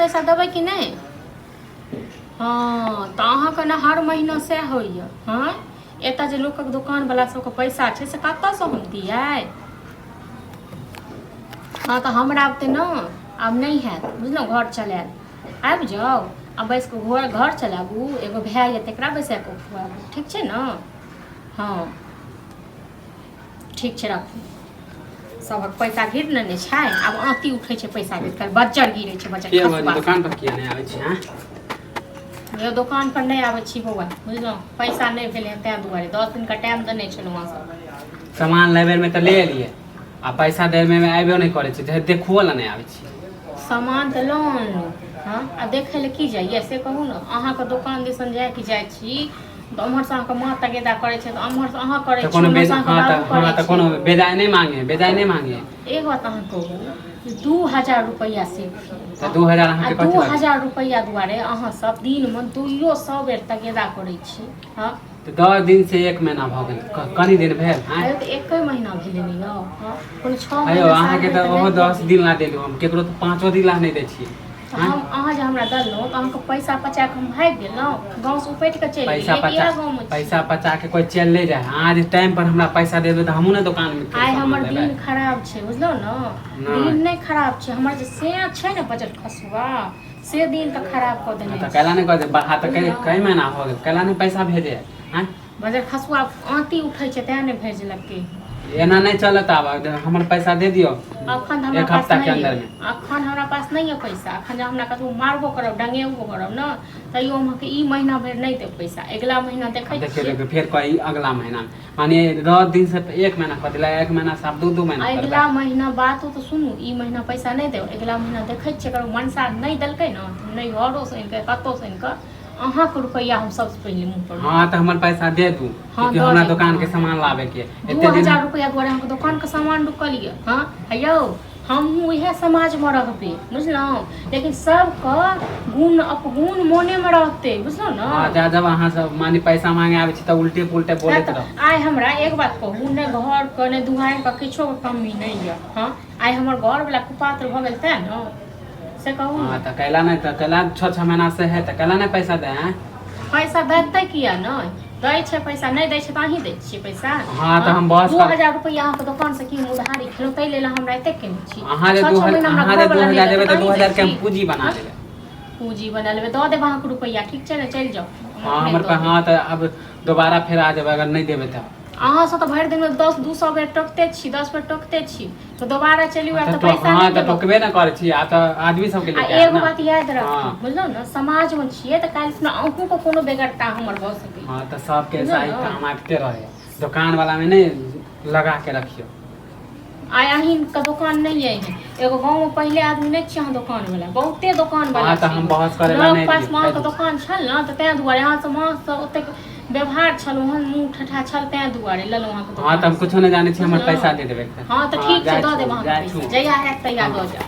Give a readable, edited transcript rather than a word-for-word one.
पैसा देबै कि नहीं? हाँ तो अहाँके ने हर महीना से होइए। हाँ एतऽ जे लोकक दुकान वाला सबके पैसा छै से कतऽसँ हम दियै? हाँ तो हमरा आब तऽ न आब नहीं हैत बुझलहुँ घर चलायल। आबि जाउ आ बैस कऽ घर चलाबू। एगो भाय यऽ तकरा बैसा कऽ खुआबू, ठीक छै ने? हाँ ठीक छै राखू। सबक पैसा गिर लेने छै, आब आँती उठै छै पैसा गिर कर बज्जर गिरै छै बज्जर। दुकान पर किया नहीं आबै छी? हाँ ये दुकान पर नहीं आबै छी बौआ बुझलहुँ, पैसा नहीं भेलै तैं दुआरे 10 दिन का टाइम देने छलहुँ वहाँ सब। सामान लेबे में तो ले लिए आ पैसा दे में आबो नहीं करे छै, देखुओ ला नहीं आबै छी। सामान तऽ लऽ अनलहुँ। हाँ आ देखै लए की जाइए से कहू ने? अहाँके दोकान दिसन जाय कि जाइ छी तऽ ओम्हरसँ अहाँके माँ तगेदा करै छै तऽ ओम्हरसँ अहाँ करै छी, हमरा तऽ कोनो बेजाय नहीं मांगे, बेजाय नहीं मांगे। एक बात अहाँ कहू 2000 रुपैआ से 2000 रुपैआ दुआरे अहाँ सब दिन में 200 बेर तगेदा करै छी। हाँ 10 दिन से 1 महीना भ गेल, कनी दिन भेल। आयो तऽ एक महीना भेलै ने यौ। हाँ कोनो 6 महीना अहाँके तऽ ओहो 10 दिन ला देलहुँ, हम केकरो तऽ 5 दिन ला नहीं दै छियै। हम अहाँ जे हमरा देलहुँ तऽ अहाँके पैसा पचा के हम भागि गेलहुँ, गाँव से उपटि के चलि गेलियै। पैसा पचा के कोई चल नहीं जाए। अहाँ जे टाइम पर हमरा पैसा देबै तऽ हमहूँ ने दुकान में। आइ हमर दिन खराब छै बुझलहुँ ने? दिन नहीं खराब छै हमर, जे से छै ने बजट खसुआ से दिन तऽ खराब कऽ देने। तऽ कैला नहीं कह दे बढ़ा तऽ कई महीना हो गेल, कैला नहीं पैसा भेजे? बजट खसुआ आँती उठै छै तैं नहीं भेजलकै। एना नहीं चलत। आब हमर पैसा दे दियो अखन हमरा एक हफ्ता के अंदर में। अखन हमरा पास नहीं है पैसा। अखन जे हमरा कतहु मारबो करब डंगेबो करब न तैयो अहाँके ई महीना भरि नहीं देब पैसा। अगला महीना देखै देखिए फिर कोई अगला महीना माने 10 दिन से 1 महीना कर दिला, 1 महीना से 2 महीना। अगला महीना बात तो सुनू, ई महीना पैसा नहीं देब, अगला महीना देखै छियै करू मनसा नहीं देलकै न नहीं घरो से इनके कतौ से इनके अहाँके रुपैया हम सबसे पहले मुँह पर। हाँ तो हमर पैसा दे दू क्योंकि हमरा दुकान के सामान लावे के 2000 रुपैया द्वारा अहाँके दुकान के सामान रुकल ये। हाँ हेयौ हमहूँ इएह समाज में रहबै बुझलहुँ, लेकिन सबके गुण अपगुण मोने में रहतै बुझलहुँ न? हाँ जब अहाँ सब मानी पैसा मांगे आबै छी तऽ उल्टे पुल्टे बोलैत रह। आइ हमरा एक बात कहू, ने घर के ने दुहार के किछो के कमी नहीं है। हाँ आइ हमर घर वाला कुपात्र भ गेल तैं न से कहू। हाँ तो कैला नहीं तो कैला 6 महीना से है तो कैला नहीं पैसा दे? पैसा देतै किया नहीं दै छै? पैसा नहीं दै छै तऽ अहीं दै छियै पैसा? हाँ तो हम बस 2000 रुपैया अहाँके दोकान से की उधारी खेलौ तै लेल हमरा एते केने छी। अहाँ जे 2000 देबै तऽ 2000 के हम पूंजी बना लेबै। पूंजी बना लेबै दऽ देब अहाँके रुपैया, ठीक छै ने? चलि जाउ। हाँ हमर पे। हाँ तो अब दोबारा फिर आ जाबै अगर नहीं देबै तऽ। अहाँ से तो भरि दिन में 10-200 बेर टोकते छी, 10 बेर टोकते छी तो दोबारा चलियो तो पैसा हाँ तो टोकबे ना करे छी। आ तो आदमी सब के लिए एगो बात याद रखू बुझलौ ना, समाज में छियै त काल्हि सुना अहूँ को कोनो बेगरता हमर भ सकै। हाँ तो सबके सही काम आते रहे, दुकान वाला में नहीं लगा के रखियो। आइ अहीं का दुकान नहीं है एगो गांव में पहले आदमी नहीं छी अहाँ दुकान वाला, बहुते दुकान वाला। हाँ तो हम बहस करे ला नहीं पास माँ के दुकान छल ना त तै दुआरे अहाँ से माँ से ओते व्यवहार छल, ओहन मुंह ठठा छल तै दुआरे लेलहुँ अहाँ के। हाँ तो हम कुछो नहीं जाने छी, हमर पैसा दे देबै। हाँ तो ठीक छै दऽ देब अहाँ पैसा, जहिया हैत तहिया दऽ जाउ।